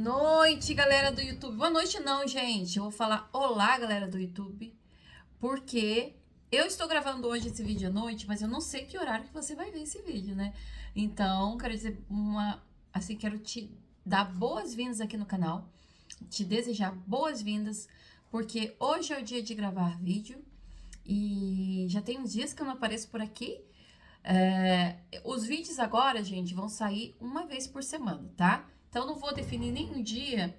noite, galera do YouTube. Boa noite não, gente. Eu vou falar olá, galera do YouTube, porque eu estou gravando hoje esse vídeo à noite, mas eu não sei que horário que você vai ver esse vídeo, né? Então, quero dizer quero te dar boas-vindas aqui no canal, te desejar boas-vindas, porque hoje é o dia de gravar vídeo e já tem uns dias que eu não apareço por aqui. Os vídeos agora, gente, vão sair uma vez por semana, tá? Então, não vou definir nenhum dia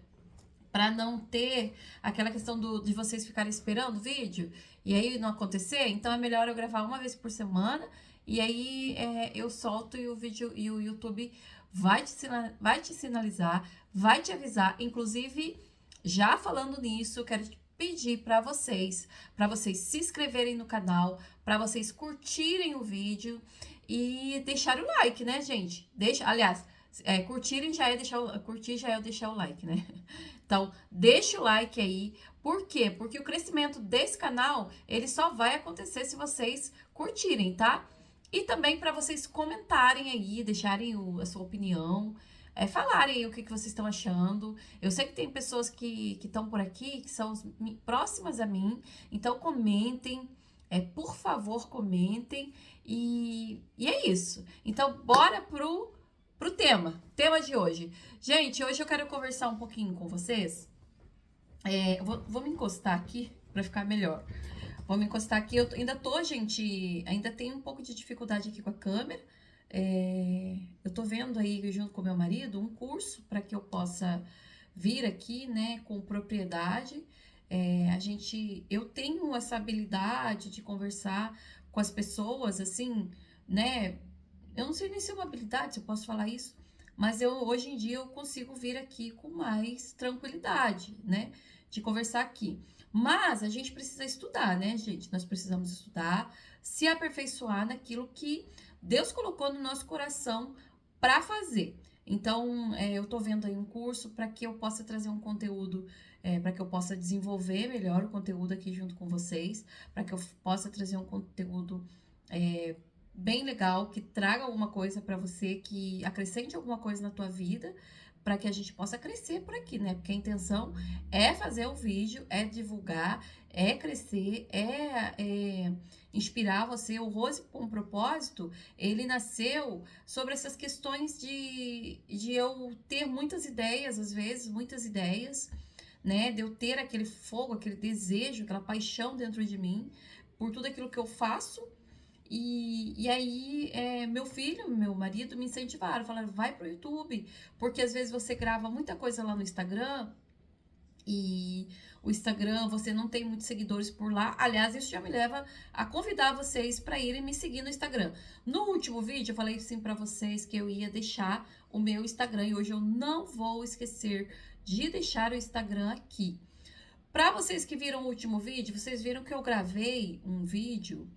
para não ter aquela questão de vocês ficarem esperando o vídeo e aí não acontecer. Então, é melhor eu gravar uma vez por semana e aí eu solto e o vídeo e o YouTube vai te sinalizar, vai te avisar. Inclusive, já falando nisso, eu quero te pedir para vocês se inscreverem no canal, para vocês curtirem o vídeo e deixar o like, né, gente? Aliás, curtirem já é curtir já é deixar o like, né? Então, deixa o like aí. Por quê? Porque o crescimento desse canal, ele só vai acontecer se vocês curtirem, tá? E também para vocês comentarem aí, deixarem a sua opinião, falarem aí o que vocês estão achando. Eu sei que tem pessoas que estão por aqui, que são próximas a mim, então comentem, por favor, comentem. E é isso. Então, bora pro tema de hoje. Gente, hoje eu quero conversar um pouquinho com vocês. Vou me encostar aqui para ficar melhor. Vou me encostar aqui. Ainda tenho um pouco de dificuldade aqui com a câmera. Eu tô vendo aí, junto com meu marido, um curso para que eu possa vir aqui, né, com propriedade. Eu tenho essa habilidade de conversar com as pessoas, assim, né? Eu não sei nem se é uma habilidade, se eu posso falar isso, mas hoje em dia eu consigo vir aqui com mais tranquilidade, né? De conversar aqui. Mas a gente precisa estudar, né, gente? Nós precisamos estudar, se aperfeiçoar naquilo que Deus colocou no nosso coração para fazer. Então, eu tô vendo aí um curso para que eu possa trazer um conteúdo, para que eu possa desenvolver melhor o conteúdo aqui junto com vocês, para que eu possa trazer um conteúdo bem legal, que traga alguma coisa para você, que acrescente alguma coisa na tua vida, para que a gente possa crescer por aqui, né? Porque a intenção é fazer o vídeo, é divulgar, é crescer, inspirar você. O Rose com Propósito, ele nasceu sobre essas questões de eu ter muitas ideias, às vezes, muitas ideias, né? De eu ter aquele fogo, aquele desejo, aquela paixão dentro de mim por tudo aquilo que eu faço. E aí, meu filho, meu marido me incentivaram, falaram, vai pro YouTube, porque às vezes você grava muita coisa lá no Instagram e o Instagram, você não tem muitos seguidores por lá. Aliás, isso já me leva a convidar vocês para irem me seguir no Instagram. No último vídeo, eu falei assim para vocês que eu ia deixar o meu Instagram e hoje eu não vou esquecer de deixar o Instagram aqui. Para vocês que viram o último vídeo, vocês viram que eu gravei um vídeo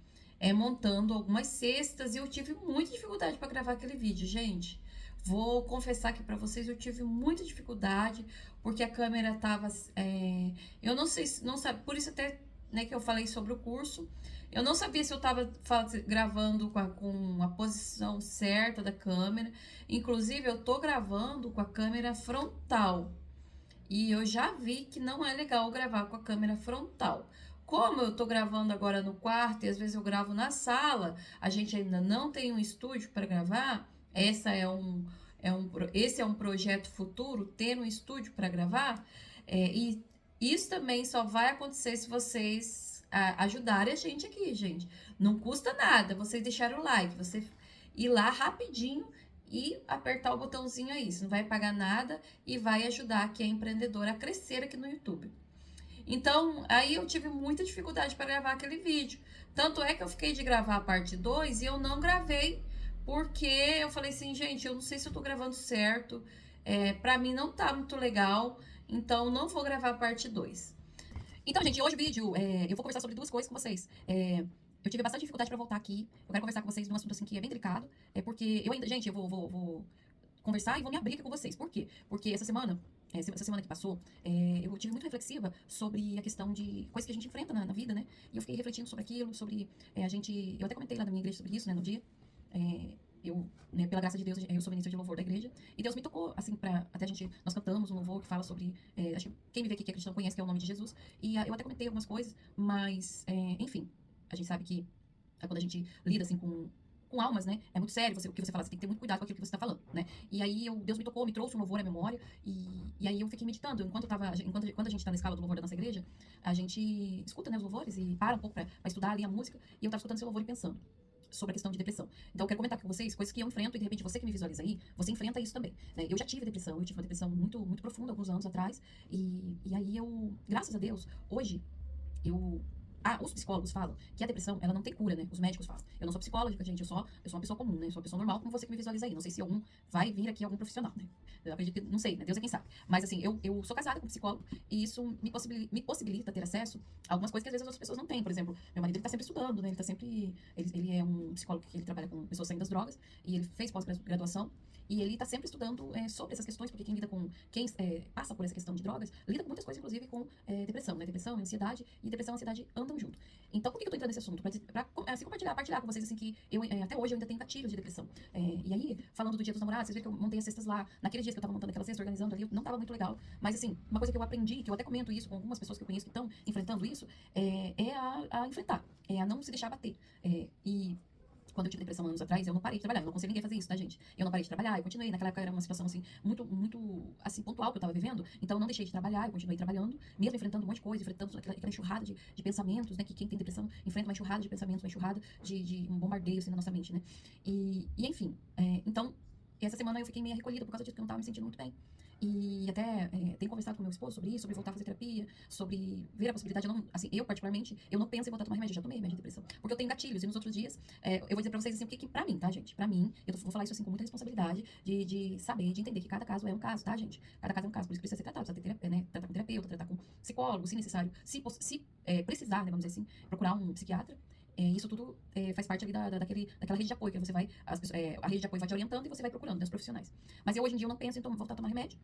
montando algumas cestas e eu tive muita dificuldade para gravar aquele vídeo, gente. Vou confessar aqui para vocês, eu tive muita dificuldade porque a câmera tava, eu não sei, não sabe, por isso até, né, que eu falei sobre o curso. Eu não sabia se eu estava gravando com a posição certa da câmera. Inclusive, eu tô gravando com a câmera frontal. E eu já vi que não é legal gravar com a câmera frontal. Como eu tô gravando agora no quarto e às vezes eu gravo na sala, a gente ainda não tem um estúdio para gravar. Esse é um projeto futuro, ter um estúdio para gravar. E isso também só vai acontecer se vocês ajudarem a gente aqui, gente. Não custa nada vocês deixarem o like, você ir lá rapidinho e apertar o botãozinho aí. Você não vai pagar nada e vai ajudar quem é empreendedor a crescer aqui no YouTube. Então, aí eu tive muita dificuldade para gravar aquele vídeo. Tanto é que eu fiquei de gravar a parte 2 e eu não gravei, porque eu falei assim, gente, eu não sei se eu tô gravando certo, pra mim não tá muito legal, então não vou gravar a parte 2. Então, gente, hoje o vídeo, eu vou conversar sobre duas coisas com vocês. Eu tive bastante dificuldade para voltar aqui. Eu quero conversar com vocês de um assunto assim que é bem delicado. Porque eu ainda, gente, eu vou conversar e vou me abrir aqui com vocês. Por quê? Porque essa semana que passou, eu tive muito reflexiva sobre a questão de coisas que a gente enfrenta na vida, né? E eu fiquei refletindo sobre aquilo, sobre eu até comentei lá na minha igreja sobre isso, né, no dia. né, pela graça de Deus, eu sou ministra de louvor da igreja, e Deus me tocou, assim, até nós cantamos um louvor que fala sobre, acho que quem me vê aqui que é cristão conhece que é o nome de Jesus, e eu até comentei algumas coisas, mas, enfim, a gente sabe que quando a gente lida, assim, com almas, né? É muito sério o que você fala, você tem que ter muito cuidado com aquilo que você tá falando, né? E aí Deus me tocou, me trouxe um louvor à memória, e aí eu fiquei meditando. Quando a gente tá na escala do louvor da nossa igreja, a gente escuta, né, os louvores e para um pouco pra estudar ali a música, e eu tava escutando esse louvor e pensando sobre a questão de depressão. Então eu quero comentar com vocês coisas que eu enfrento e de repente você que me visualiza aí, você enfrenta isso também, né? Eu já tive depressão, eu tive uma depressão muito, muito profunda alguns anos atrás, e aí graças a Deus, hoje, eu os psicólogos falam que a depressão, ela não tem cura, né? Os médicos falam. Eu não sou psicóloga, gente, eu sou uma pessoa comum, né? Eu sou uma pessoa normal, como você que me visualiza aí. Não sei se vai vir aqui algum profissional, né? Eu acredito que, não sei, né? Deus é quem sabe. Mas, assim, eu sou casada com um psicólogo e isso me possibilita ter acesso a algumas coisas que às vezes as outras pessoas não têm. Por exemplo, meu marido, ele tá sempre estudando, né? Ele é um psicólogo que ele trabalha com pessoas saindo das drogas e ele fez pós-graduação. E ele está sempre estudando sobre essas questões, porque quem passa por essa questão de drogas, lida com muitas coisas, inclusive com depressão, né? Depressão, ansiedade, e depressão e ansiedade andam junto. Então, por que eu tô entrando nesse assunto? Pra assim, partilhar com vocês, assim, que até hoje eu ainda tenho gatilhos de depressão. E aí, falando do Dia dos Namorados, vocês viram que eu montei as cestas lá, naqueles dias que eu tava montando aquela cesta, organizando ali, não tava muito legal. Mas, assim, uma coisa que eu aprendi, que eu até comento isso com algumas pessoas que eu conheço que estão enfrentando isso, a enfrentar, a não se deixar bater. E quando eu tive depressão anos atrás, eu não parei de trabalhar. Eu não consigo ninguém fazer isso, tá, gente? Eu não parei de trabalhar, eu continuei. Naquela época era uma situação, assim, muito, muito, assim, pontual que eu tava vivendo. Então eu não deixei de trabalhar, eu continuei trabalhando, mesmo enfrentando um monte de coisa, enfrentando aquela enxurrada de pensamentos, né? Que quem tem depressão enfrenta uma enxurrada de pensamentos, uma enxurrada de um bombardeio, assim, na nossa mente, né? E enfim, então, essa semana eu fiquei meio recolhida por causa disso, que eu não tava me sentindo muito bem. E até tenho conversado com meu esposo sobre isso, sobre voltar a fazer terapia, sobre ver a possibilidade. Eu particularmente, eu não penso em voltar a tomar remédio, eu já tomei remédio de depressão. Porque eu tenho gatilhos, e nos outros dias, eu vou dizer pra vocês assim, o que pra mim, tá, gente? Pra mim, vou falar isso assim com muita responsabilidade, de saber, de entender que cada caso é um caso, tá, gente? Cada caso é um caso, por isso precisa ser tratado, precisa ter terapia, né? Tratar com terapeuta, tratar com psicólogo, se necessário, se precisar, né, vamos dizer assim, procurar um psiquiatra. Isso tudo faz parte ali daquela rede de apoio, que você vai, a rede de apoio vai te orientando e você vai procurando, né, os profissionais. Mas hoje em dia eu não penso em voltar a tomar remédio.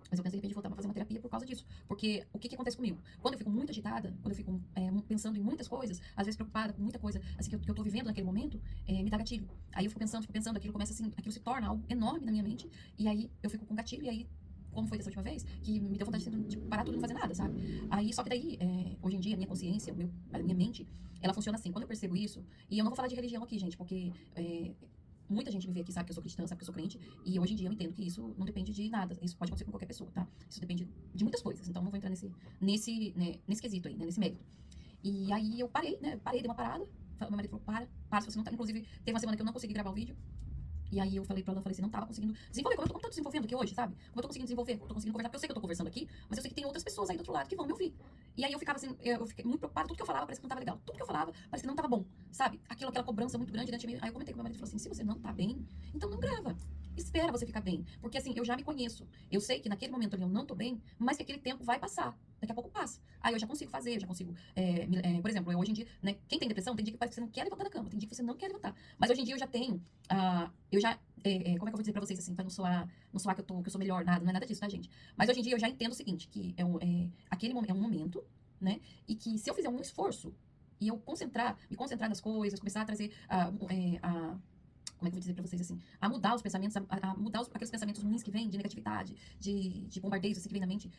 Mas eu pensei de repente voltar pra fazer uma terapia por causa disso. Porque o que acontece comigo? Quando eu fico muito agitada, quando eu fico pensando em muitas coisas, às vezes preocupada com muita coisa assim, que eu tô vivendo naquele momento, me dá gatilho. Aí eu fico pensando, aquilo começa assim, aquilo se torna algo enorme na minha mente, e aí eu fico com gatilho, e aí, como foi dessa última vez, que me deu vontade de parar tudo e não fazer nada, sabe? Aí, só que daí, hoje em dia, a minha consciência, a minha mente, ela funciona assim. Quando eu percebo isso, e eu não vou falar de religião aqui, gente, porque muita gente me vê aqui, sabe que eu sou cristã, sabe que eu sou crente, e hoje em dia eu entendo que isso não depende de nada. Isso pode acontecer com qualquer pessoa, tá? Isso depende de muitas coisas. Então não vou entrar nesse quesito aí, né? Nesse mérito. E aí eu parei, né? Dei uma parada. Meu marido falou, para, se você não tá. Inclusive, teve uma semana que eu não consegui gravar o vídeo. E aí eu falei pra ela, assim, não tava conseguindo desenvolver, como eu tô desenvolvendo aqui hoje, sabe? Como eu tô conseguindo desenvolver, tô conseguindo conversar, porque eu sei que eu tô conversando aqui, mas eu sei que tem outras pessoas aí do outro lado que vão me ouvir. E aí eu ficava assim, eu fiquei muito preocupada, tudo que eu falava parece que não tava legal, tudo que eu falava parece que não tava bom, sabe? Aquela cobrança muito grande dentro de mim. Aí eu comentei com meu marido e falou assim, se você não tá bem, então não grava. Espera você ficar bem. Porque assim, eu já me conheço. Eu sei que naquele momento ali eu não tô bem, mas que aquele tempo vai passar. Daqui a pouco passa. Aí eu já consigo fazer, eu já consigo. Por exemplo, hoje em dia, né? Quem tem depressão, tem dia que parece que você não quer levantar da cama, tem dia que você não quer levantar. Mas hoje em dia eu já tenho. Como é que eu vou dizer pra vocês, assim, pra não soar que eu sou melhor, nada, não é nada disso, tá, gente? Mas hoje em dia eu já entendo o seguinte, que aquele momento é um momento, né? E que se eu fizer um esforço e eu me concentrar nas coisas, começar a trazer como é que eu vou dizer pra vocês assim, a mudar os pensamentos, a mudar aqueles pensamentos ruins que vêm de negatividade, de bombardeios assim que vem na mente,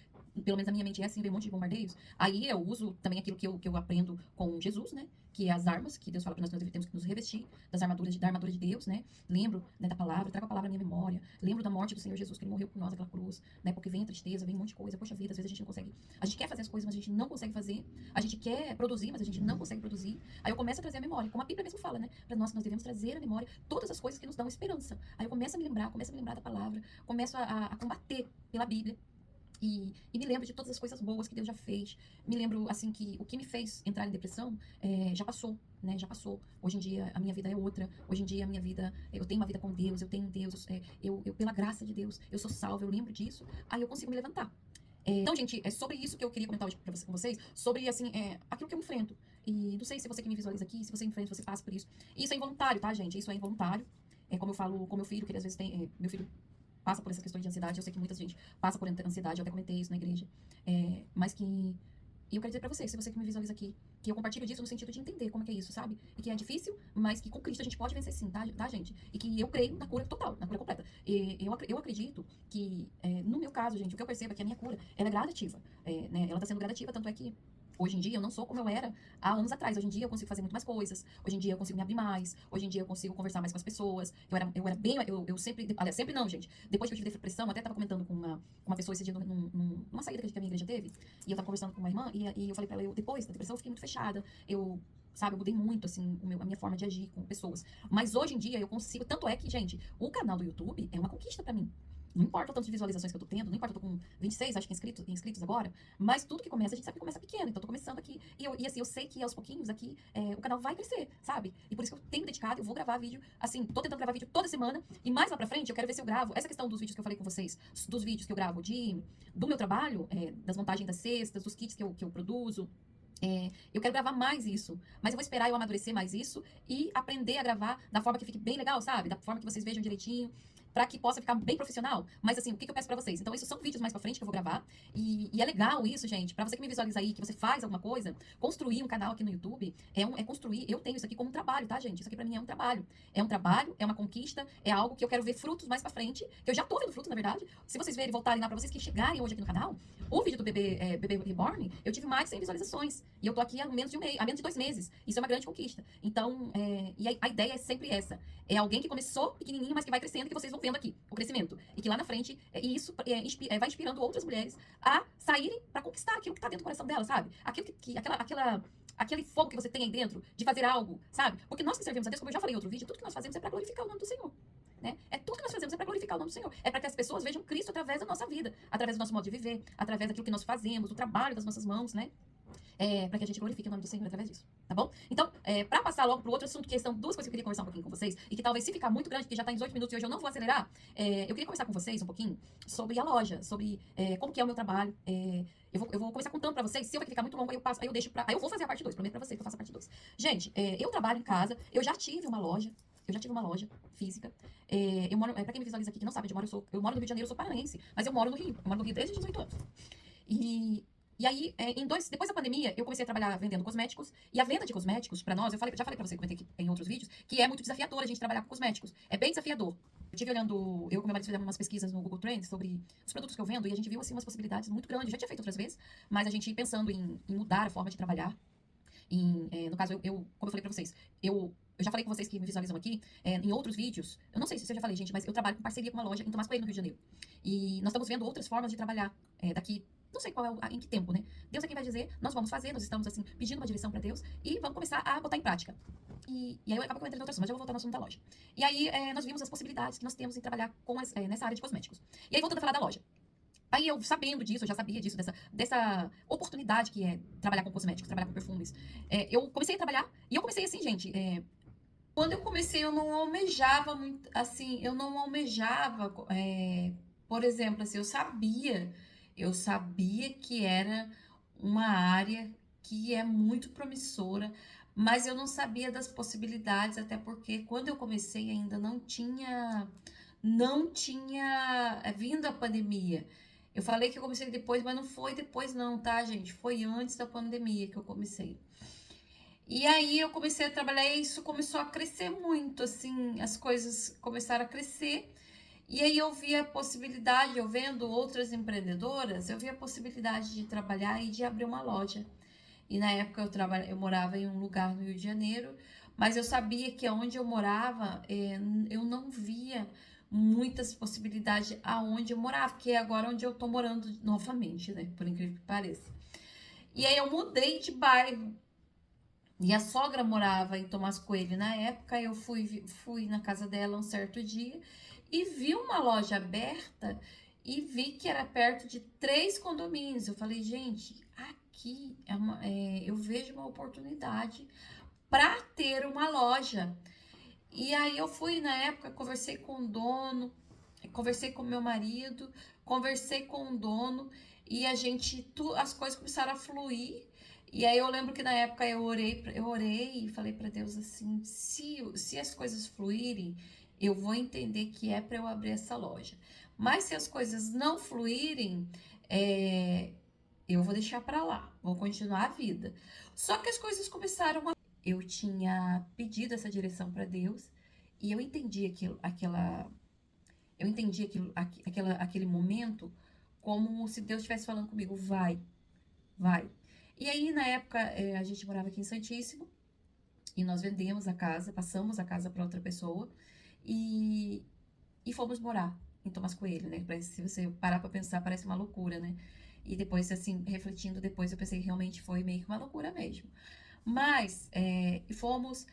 pelo menos na minha mente é assim, vem um monte de bombardeios. Aí eu uso também aquilo que eu aprendo com Jesus, né? Que é as armas, que Deus fala pra nós temos que nos revestir da armadura de Deus, né? Lembro, né, da palavra, trago a palavra na minha memória, lembro da morte do Senhor Jesus, que ele morreu por nós naquela cruz, né? Porque vem a tristeza, vem um monte de coisa, poxa vida, às vezes a gente não consegue, a gente quer fazer as coisas, mas a gente não consegue fazer, a gente quer produzir, mas a gente não consegue produzir. Aí eu começo a trazer a memória, como a Bíblia mesmo fala, né? Pra nós devemos trazer a memória todas as coisas que nos dão esperança. Aí eu começo a me lembrar da palavra, começo a combater pela Bíblia. E me lembro de todas as coisas boas que Deus já fez. Me lembro, assim, que o que me fez entrar em depressão já passou, né? Já passou. Hoje em dia, a minha vida é outra. Hoje em dia, a minha vida... Eu tenho uma vida com Deus, eu tenho Deus. Pela graça de Deus, eu sou salva, eu lembro disso. Aí eu consigo me levantar. Então, gente, é sobre isso que eu queria comentar hoje com vocês. Sobre, assim, aquilo que eu enfrento. E não sei se você que me visualiza aqui, se você enfrenta, se você passa por isso. Isso é involuntário, tá, gente? Isso é involuntário. Como eu falo com meu filho, que ele às vezes tem... meu filho passa por essas questões de ansiedade. Eu sei que muita gente passa por ansiedade, eu até comentei isso na igreja. E eu quero dizer pra você, se você que me visualiza aqui, que eu compartilho disso no sentido de entender como é que é isso, sabe? E que é difícil, mas que com Cristo a gente pode vencer sim, tá, gente? E que eu creio na cura total, na cura completa. E eu acredito que, no meu caso, gente, o que eu percebo é que a minha cura, ela é gradativa, né? Ela tá sendo gradativa, tanto é que hoje em dia eu não sou como eu era há anos atrás. Hoje em dia eu consigo fazer muito mais coisas. Hoje em dia eu consigo me abrir mais. Hoje em dia eu consigo conversar mais com as pessoas. Eu sempre, aliás, sempre não, gente. Depois que eu tive depressão, até tava comentando com uma pessoa esse dia numa saída que a minha igreja teve. E eu tava conversando com uma irmã e eu falei pra ela, depois da depressão eu fiquei muito fechada. Sabe, eu mudei muito, assim, a minha forma de agir com pessoas. Mas hoje em dia eu consigo, tanto é que, gente, o canal do YouTube é uma conquista pra mim. Não importa o tanto de visualizações que eu tô tendo, não importa, eu tô com 26, acho que inscritos agora, mas tudo que começa, a gente sabe que começa pequeno, então eu tô começando aqui, e assim, eu sei que aos pouquinhos aqui, o canal vai crescer, sabe? E por isso que eu tenho dedicado, eu vou gravar vídeo, assim, tô tentando gravar vídeo toda semana, e mais lá pra frente eu quero ver se eu gravo, essa questão dos vídeos que eu falei com vocês, dos vídeos que eu gravo do meu trabalho, das montagens das cestas, dos kits que eu produzo, eu quero gravar mais isso, mas eu vou esperar eu amadurecer mais isso e aprender a gravar da forma que fique bem legal, sabe? Da forma que vocês vejam direitinho, pra que possa ficar bem profissional. Mas assim, o que eu peço pra vocês? Então, isso são vídeos mais pra frente que eu vou gravar. E é legal isso, gente. Pra você que me visualiza aí, que você faz alguma coisa, construir um canal aqui no YouTube é construir. Eu tenho isso aqui como um trabalho, tá, gente? Isso aqui pra mim é um trabalho. É um trabalho, é uma conquista, é algo que eu quero ver frutos mais pra frente, que eu já tô vendo frutos, na verdade. Se vocês verem, voltarem lá pra vocês que chegarem hoje aqui no canal, o vídeo do bebê Reborn, eu tive mais de 100 visualizações. E eu tô aqui há menos de há menos de 2 meses. Isso é uma grande conquista. Então, e a ideia é sempre essa. É alguém que começou pequenininho, mas que vai crescendo, que vocês vão vendo aqui o crescimento. E que lá na frente, isso vai inspirando outras mulheres a saírem para conquistar aquilo que tá dentro do coração delas, sabe? Aquele fogo que você tem aí dentro de fazer algo, sabe? Porque nós que servimos a Deus, como eu já falei em outro vídeo, tudo que nós fazemos é para glorificar o nome do Senhor. Né? Tudo que nós fazemos é para glorificar o nome do Senhor. É para que as pessoas vejam Cristo através da nossa vida, através do nosso modo de viver, através daquilo que nós fazemos, do trabalho das nossas mãos, né? Para que a gente glorifique o nome do Senhor através disso, tá bom? Então, para passar logo pro outro assunto, que são duas coisas que eu queria conversar um pouquinho com vocês, e que talvez se ficar muito grande, porque já tá em 18 minutos e hoje eu não vou acelerar, eu queria conversar com vocês um pouquinho sobre a loja, sobre como que é o meu trabalho. Eu vou começar contando pra vocês, se eu vai ficar muito longo, aí eu vou fazer a parte 2, prometo pra vocês que eu faço a parte 2. Gente, eu trabalho em casa, eu já tive uma loja física. Eu moro, pra quem me visualiza aqui que não sabe onde eu moro no Rio de Janeiro, eu sou paraense, mas eu moro no Rio desde os 18 anos. E aí, depois da pandemia, eu comecei a trabalhar vendendo cosméticos. E a venda de cosméticos, pra nós, já falei pra você, comentei aqui em outros vídeos, que é muito desafiador a gente trabalhar com cosméticos. É bem desafiador. Eu com meu marido fizemos umas pesquisas no Google Trends sobre os produtos que eu vendo e a gente viu, assim, umas possibilidades muito grandes. Já tinha feito outras vezes, mas a gente pensando em mudar a forma de trabalhar. No caso, como eu falei pra vocês, eu já falei com vocês que me visualizam aqui, em outros vídeos, eu não sei se eu já falei, gente, mas eu trabalho com parceria com uma loja em Tomás Coelho, no Rio de Janeiro. E nós estamos vendo outras formas de trabalhar daqui, não sei em que tempo, né? Deus é quem vai dizer, nós vamos fazer, nós estamos, assim, pedindo uma direção pra Deus e vamos começar a botar em prática. E aí eu acabo que eu entrei em outro assunto, mas eu vou voltar no assunto da loja. E aí nós vimos as possibilidades que nós temos em trabalhar nessa área de cosméticos. E aí voltando a falar da loja. Aí eu sabendo disso, eu já sabia disso, dessa oportunidade que é trabalhar com cosméticos, trabalhar com perfumes. Eu comecei a trabalhar e eu comecei assim, gente. Quando eu comecei, eu não almejava muito, assim, eu não almejava, por exemplo, assim, eu sabia que era uma área que é muito promissora, mas eu não sabia das possibilidades, até porque quando eu comecei ainda não tinha vindo a pandemia. Eu falei que eu comecei depois, mas não foi depois não, tá, gente? Foi antes da pandemia que eu comecei. E aí eu comecei a trabalhar e isso começou a crescer muito, assim, as coisas começaram a crescer. E aí eu vi a possibilidade, eu vendo outras empreendedoras, eu vi a possibilidade de trabalhar e de abrir uma loja. E na época eu morava em um lugar no Rio de Janeiro, mas eu sabia que onde eu morava, eu não via muitas possibilidades aonde eu morava, que é agora onde eu tô morando novamente, né? Por incrível que pareça. E aí eu mudei de bairro. E a sogra morava em Tomás Coelho na época. Eu fui na casa dela um certo dia e vi uma loja aberta e vi que era perto de 3 condomínios. Eu falei, gente, aqui eu vejo uma oportunidade para ter uma loja. E aí eu fui na época, conversei com o dono, conversei com meu marido, conversei com o dono e as coisas começaram a fluir. E aí eu lembro que na época eu orei e falei para Deus assim, se as coisas fluírem, eu vou entender que é para eu abrir essa loja. Mas se as coisas não fluírem, eu vou deixar pra lá, vou continuar a vida. Só que as coisas começaram a... Eu tinha pedido essa direção pra Deus e eu entendi aquele momento como se Deus estivesse falando comigo, vai, vai. E aí, na época, a gente morava aqui em Santíssimo e nós vendemos a casa, passamos a casa para outra pessoa e, e fomos morar em Tomás Coelho, né? Se você parar pra pensar, parece uma loucura, né? E depois, assim, refletindo depois, eu pensei que realmente foi meio que uma loucura mesmo. Mas, fomos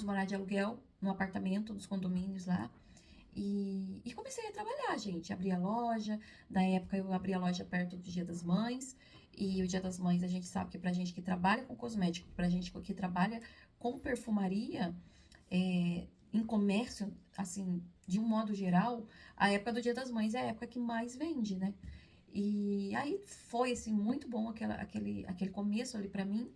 morar de aluguel num apartamento, nos condomínios lá. E comecei a trabalhar, gente. Abri a loja. Na época eu abri a loja perto do Dia das Mães. E o Dia das Mães a gente sabe que pra gente que trabalha com cosmético, pra gente que trabalha com perfumaria, em comércio, assim, de um modo geral, a época do Dia das Mães é a época que mais vende, né? E aí foi, assim, muito bom aquele começo ali pra mim.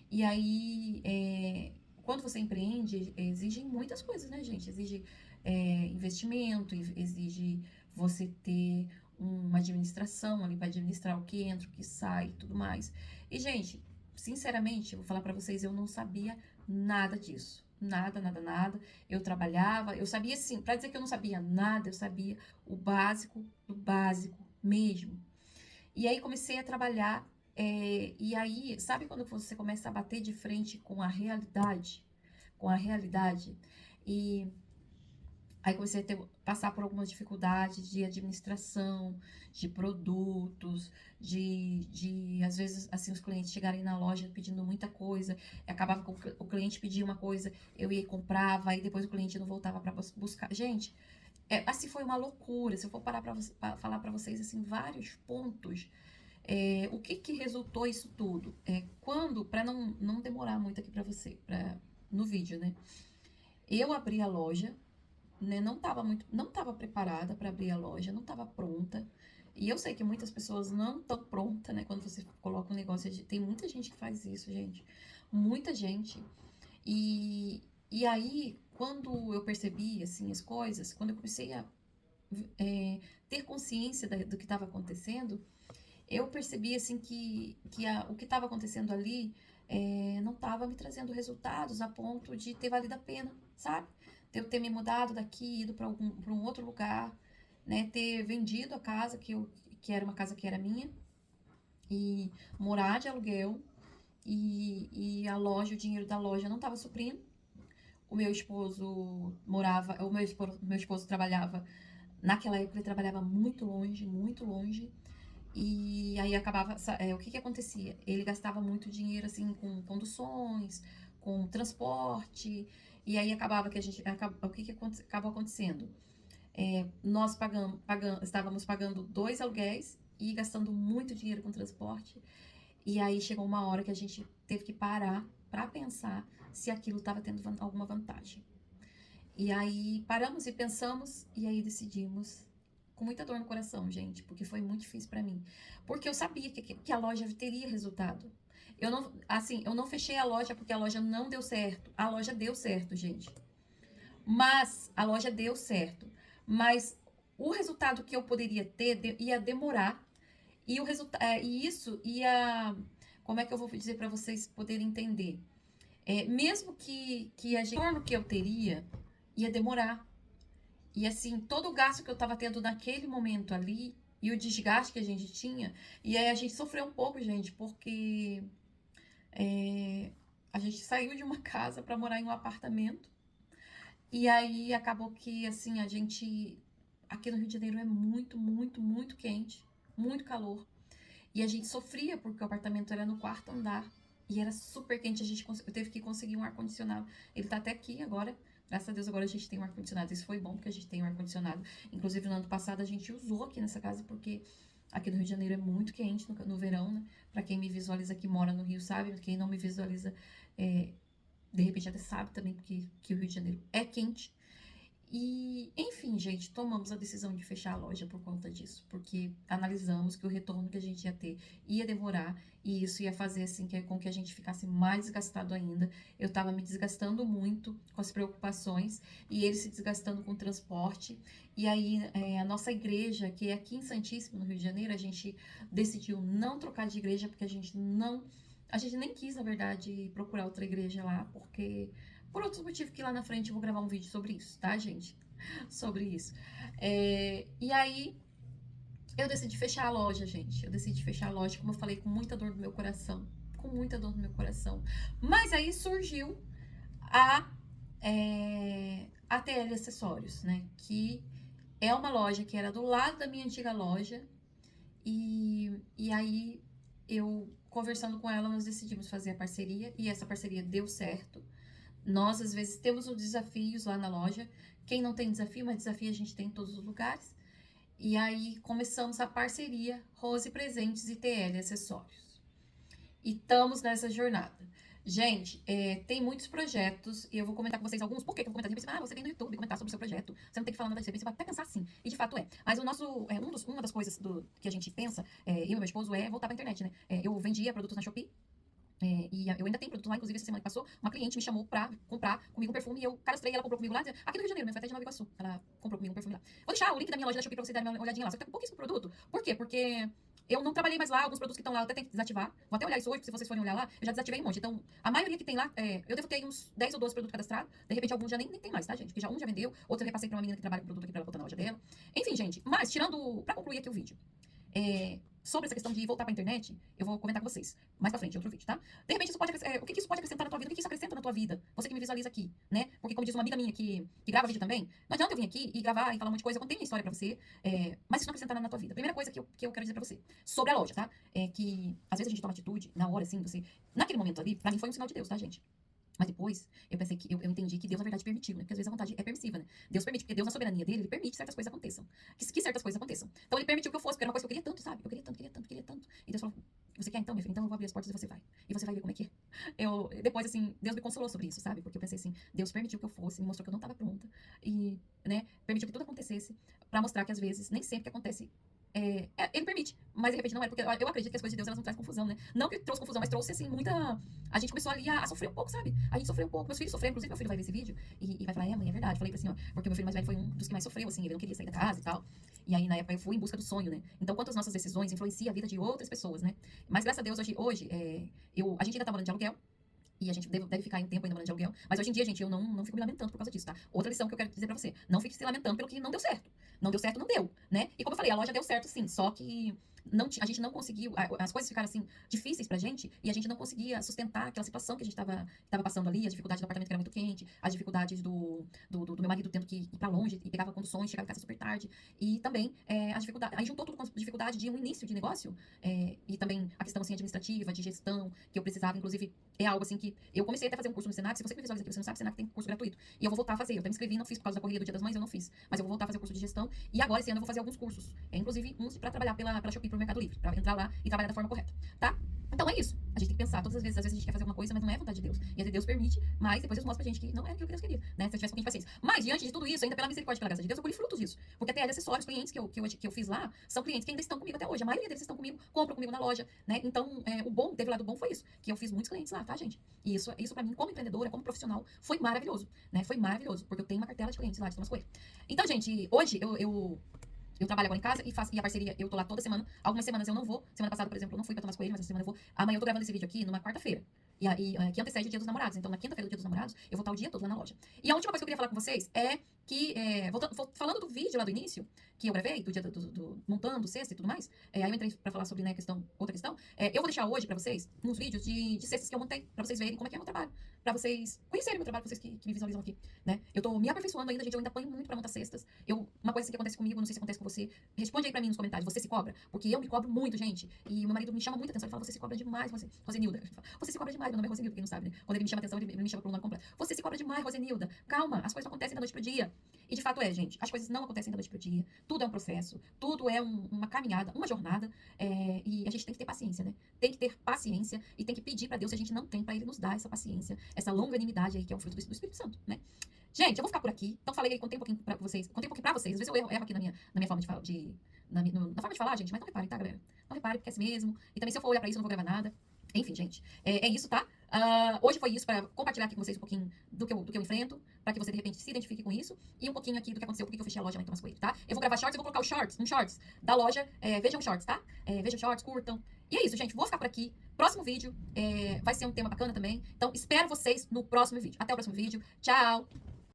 E aí, quando você empreende, exigem muitas coisas, né, gente? Exige investimento, exige você ter uma administração ali para administrar o que entra, o que sai e tudo mais. E, gente, sinceramente, eu vou falar para vocês, eu não sabia nada disso. Nada, nada, nada. Eu trabalhava, eu sabia sim, para dizer que eu não sabia nada, eu sabia o básico do básico mesmo. E aí comecei a trabalhar, e aí, sabe quando você começa a bater de frente com a realidade? Com a realidade. E aí comecei a passar por algumas dificuldades de administração, de produtos, às vezes, assim, os clientes chegarem na loja pedindo muita coisa, e acabava que o cliente pedia uma coisa, eu ia e comprava, aí depois o cliente não voltava para buscar. Gente, assim, foi uma loucura. Se eu for parar pra falar para vocês, assim, vários pontos, o que resultou isso tudo? Para não demorar muito aqui para você, no vídeo, né? Eu abri a loja, né? Não estava preparada para abrir a loja, não estava pronta. E eu sei que muitas pessoas não estão prontas, né? Quando você coloca um negócio, tem muita gente que faz isso, gente. Muita gente. E aí, quando eu percebi, assim, as coisas, quando eu comecei a ter consciência do que estava acontecendo, eu percebi assim que o que estava acontecendo ali não estava me trazendo resultados a ponto de ter valido a pena, sabe? De eu ter me mudado daqui, ido para um outro lugar, né? Ter vendido a casa que era uma casa que era minha e morar de aluguel e a loja, o dinheiro da loja não estava suprindo. O meu esposo meu esposo trabalhava, naquela época ele trabalhava muito longe, muito longe. E aí acabava, o que que acontecia? Ele gastava muito dinheiro assim com conduções, com transporte, e aí acabava que o que que acabou acontecendo? Nós estávamos pagando 2 aluguéis e gastando muito dinheiro com transporte, e aí chegou uma hora que a gente teve que parar para pensar se aquilo estava tendo alguma vantagem. E aí paramos e pensamos, e aí decidimos com muita dor no coração, gente, porque foi muito difícil para mim. Porque eu sabia que a loja teria resultado. Eu não fechei a loja porque a loja não deu certo. A loja deu certo, gente. Mas a loja deu certo. Mas o resultado que eu poderia ter ia demorar e isso ia, como é que eu vou dizer para vocês poderem entender? Mesmo que o retorno que eu teria ia demorar. E assim, todo o gasto que eu tava tendo naquele momento ali, e o desgaste que a gente tinha, e aí a gente sofreu um pouco, gente, porque a gente saiu de uma casa para morar em um apartamento, e aí acabou que, assim, aqui no Rio de Janeiro é muito, muito, muito quente, muito calor, e a gente sofria porque o apartamento era no quarto andar, e era super quente, eu teve que conseguir um ar-condicionado, ele tá até aqui agora. Graças a Deus agora a gente tem um ar-condicionado. Isso foi bom porque a gente tem um ar-condicionado. Inclusive no ano passado a gente usou aqui nessa casa porque aqui no Rio de Janeiro é muito quente no verão, né? Pra quem me visualiza que mora no Rio sabe, quem não me visualiza de repente até sabe também porque que o Rio de Janeiro é quente. E, enfim, gente, tomamos a decisão de fechar a loja por conta disso, porque analisamos que o retorno que a gente ia ter ia demorar e isso ia fazer assim com que a gente ficasse mais desgastado ainda. Eu estava me desgastando muito com as preocupações e ele se desgastando com o transporte. E aí, a nossa igreja, que é aqui em Santíssimo, no Rio de Janeiro, a gente decidiu não trocar de igreja porque a gente nem quis, na verdade, procurar outra igreja lá, porque por outros motivos que lá na frente eu vou gravar um vídeo sobre isso, tá, gente? Sobre isso. E aí eu decidi fechar a loja, gente. Eu decidi fechar a loja, como eu falei, com muita dor no meu coração. Com muita dor no meu coração. Mas aí surgiu a, ATL Acessórios, né? Que é uma loja que era do lado da minha antiga loja. E aí eu, conversando com ela, nós decidimos fazer a parceria. E essa parceria deu certo. Nós, às vezes, temos os desafios lá na loja. Quem não tem desafio, mas desafio a gente tem em todos os lugares. E aí começamos a parceria Rose Presentes e TL Acessórios. E estamos nessa jornada. Gente, tem muitos projetos e eu vou comentar com vocês alguns. Por que eu vou comentar? Você pensa, você vem no YouTube comentar sobre o seu projeto. Você não tem que falar nada disso. Você vai até pensar assim. E de fato é. Mas o nosso, uma das coisas que a gente pensa, eu e meu esposo, é voltar pra internet, né? Eu vendia produtos na Shopee. E eu ainda tenho produtos lá, inclusive essa semana que passou, uma cliente me chamou pra comprar comigo um perfume e eu cadastrei, ela comprou comigo lá, aqui no Rio de Janeiro, né? Foi até de Nova Iguaçu, ela comprou comigo um perfume lá. Vou deixar o link da minha loja da Shopee pra você dar uma olhadinha lá, só que tá com pouquíssimo produto. Por quê? Porque eu não trabalhei mais lá, alguns produtos que estão lá eu até tenho que desativar. Vou até olhar isso hoje, se vocês forem olhar lá, eu já desativei um monte. Então, a maioria que tem lá, eu devo ter uns 10 ou 12 produtos cadastrados, de repente alguns já nem tem mais, tá, gente? Porque já um já vendeu, outro eu repassei pra uma menina que trabalha com produto aqui pra ela botar na loja dela. Enfim, gente, mas tirando, pra concluir aqui o vídeo, sobre essa questão de voltar pra internet, eu vou comentar com vocês mais pra frente, em outro vídeo, tá? De repente, o que isso pode acrescentar na tua vida? O que isso acrescenta na tua vida? Você que me visualiza aqui, né? Porque, como diz uma amiga minha que grava vídeo também, não adianta eu vir aqui e gravar e falar um monte de coisa, eu contei minha história pra você, mas isso não acrescenta nada na tua vida. Primeira coisa que eu quero dizer pra você, sobre a loja, tá? É que, às vezes, a gente toma atitude, na hora, assim, naquele momento ali, pra mim foi um sinal de Deus, tá, gente? Mas depois, eu pensei que eu entendi que Deus, na verdade, permitiu, né? Porque às vezes a vontade é permissiva, né? Deus permite, porque Deus, na soberania dele, ele permite que certas coisas aconteçam. Que certas coisas aconteçam. Então ele permitiu que eu fosse, porque era uma coisa que eu queria tanto, sabe? Eu queria tanto, queria tanto, queria tanto. E Deus falou: você quer então, minha filha? Então eu vou abrir as portas e você vai. E você vai ver como é que é. Depois, assim, Deus me consolou sobre isso, sabe? Porque eu pensei assim: Deus permitiu que eu fosse, me mostrou que eu não estava pronta. E, né, permitiu que tudo acontecesse pra mostrar que às vezes, nem sempre que acontece. Ele permite, mas de repente não é, porque eu acredito que as coisas de Deus elas não trazem confusão, né? Não que trouxe confusão, mas trouxe assim muita. A gente começou ali a sofrer um pouco, sabe? A gente sofreu um pouco. Meus filhos sofreram, inclusive meu filho vai ver esse vídeo e vai falar: mãe, é verdade. Falei pra assim, ó, porque meu filho mais velho foi um dos que mais sofreu, assim, ele não queria sair da casa e tal. E aí na época eu fui em busca do sonho, né? Então, quantas nossas decisões influenciam a vida de outras pessoas, né? Mas graças a Deus, hoje a gente ainda tá morando de aluguel. E a gente deve ficar em tempo ainda morando de aluguel. Mas hoje em dia, gente, eu não fico me lamentando por causa disso, tá? Outra lição que eu quero dizer pra você: não fique se lamentando pelo que não deu certo. Não deu certo, não deu, né? E como eu falei, a loja deu certo sim, só que a gente não conseguiu, as coisas ficaram assim difíceis pra gente e a gente não conseguia sustentar aquela situação que a gente tava passando ali, as dificuldades do apartamento que era muito quente, as dificuldades do meu marido tendo que ir pra longe e pegava conduções, chegava em casa super tarde e também as dificuldades, aí juntou tudo com a dificuldade de um início de negócio e também a questão assim administrativa, de gestão, que eu precisava, inclusive, é algo assim que eu comecei até a fazer um curso no Senac. Se você me visualiza aqui, você não sabe, o Senac tem curso gratuito. E eu vou voltar a fazer. Eu até me inscrevi, não fiz por causa da corrida do Dia das Mães, eu não fiz. Mas eu vou voltar a fazer o curso de gestão. E agora, esse ano, eu vou fazer alguns cursos. Inclusive, uns pra trabalhar pela Shopee, pro Mercado Livre. Pra entrar lá e trabalhar da forma correta, tá? Então é isso. A gente tem que pensar todas as vezes. Às vezes a gente quer fazer alguma coisa, mas não é vontade de Deus. E às vezes Deus permite, mas depois Deus mostra pra gente que não é aquilo que Deus queria, né? Se eu tivesse um pouquinho de paciência. Mas diante de tudo isso, ainda pela misericórdia e pela graça de Deus, eu colhi frutos disso. Porque até acessórios, clientes que eu fiz lá, são clientes que ainda estão comigo até hoje. A maioria deles estão comigo, compram comigo na loja, né? Então, teve o lado bom foi isso. Que eu fiz muitos clientes lá, tá, gente? E isso pra mim, como empreendedora, como profissional, foi maravilhoso, né? Foi maravilhoso. Porque eu tenho uma cartela de clientes lá de Thomas Coelho. Então, gente, hoje eu trabalho agora em casa e a parceria, eu tô lá toda semana. Algumas semanas eu não vou. Semana passada, por exemplo, eu não fui pra Thomas Coelho, mas essa semana eu vou. Amanhã eu tô gravando esse vídeo aqui numa quarta-feira. Que antecede o Dia dos Namorados. Então, na quinta-feira do Dia dos Namorados, eu vou estar o dia todo lá na loja. E a última coisa que eu queria falar com vocês é que, falando do vídeo lá do início, que eu gravei, do dia do montando cesta e tudo mais, aí eu entrei pra falar sobre, né, outra questão, eu vou deixar hoje pra vocês uns vídeos de cestas que eu montei, pra vocês verem como é que é o meu trabalho, pra vocês conhecerem o meu trabalho, vocês que me visualizam aqui, né? Eu tô me aperfeiçoando ainda, gente, eu ainda apanho muito pra montar cestas. Uma coisa assim que acontece comigo, não sei se acontece com você, responde aí pra mim nos comentários, você se cobra? Porque eu me cobro muito, gente, e o meu marido me chama muita atenção, ele fala: você se cobra demais, Rosenilda. Você se cobra demais, meu nome é Rosenilda, quem não sabe, né? Quando ele me chama atenção, ele me chama pelo nome completo. Você se cobra demais, Rosenilda. Calma, as coisas não acontecem da noite pro dia. E de fato gente, as coisas não acontecem da noite pro dia. Tudo é um processo, tudo é uma caminhada, uma jornada, e a gente tem que ter paciência, né? Tem que ter paciência e tem que pedir pra Deus, se a gente não tem, pra Ele nos dar essa paciência, essa longanimidade aí, que é um fruto do Espírito Santo, né? Gente, eu vou ficar por aqui. Então falei aí, contei um pouquinho pra vocês. Contei um pouquinho pra vocês. Às vezes eu erro aqui na minha forma de falar, na forma de falar, gente, mas não reparem, tá, galera? Não reparem, porque é assim mesmo. E também se eu for olhar pra isso, eu não vou gravar nada. Enfim, gente, é isso, tá? Hoje foi isso pra compartilhar aqui com vocês um pouquinho do que eu enfrento, pra que você de repente se identifique com isso, e um pouquinho aqui do que aconteceu, porque eu fechei a loja lá em Thomas Coelho, tá? Eu vou gravar shorts, eu vou colocar os shorts, um shorts da loja, vejam os shorts, tá? Vejam os shorts, curtam. E é isso, gente, vou ficar por aqui. Próximo vídeo vai ser um tema bacana também, então espero vocês no próximo vídeo. Até o próximo vídeo, tchau!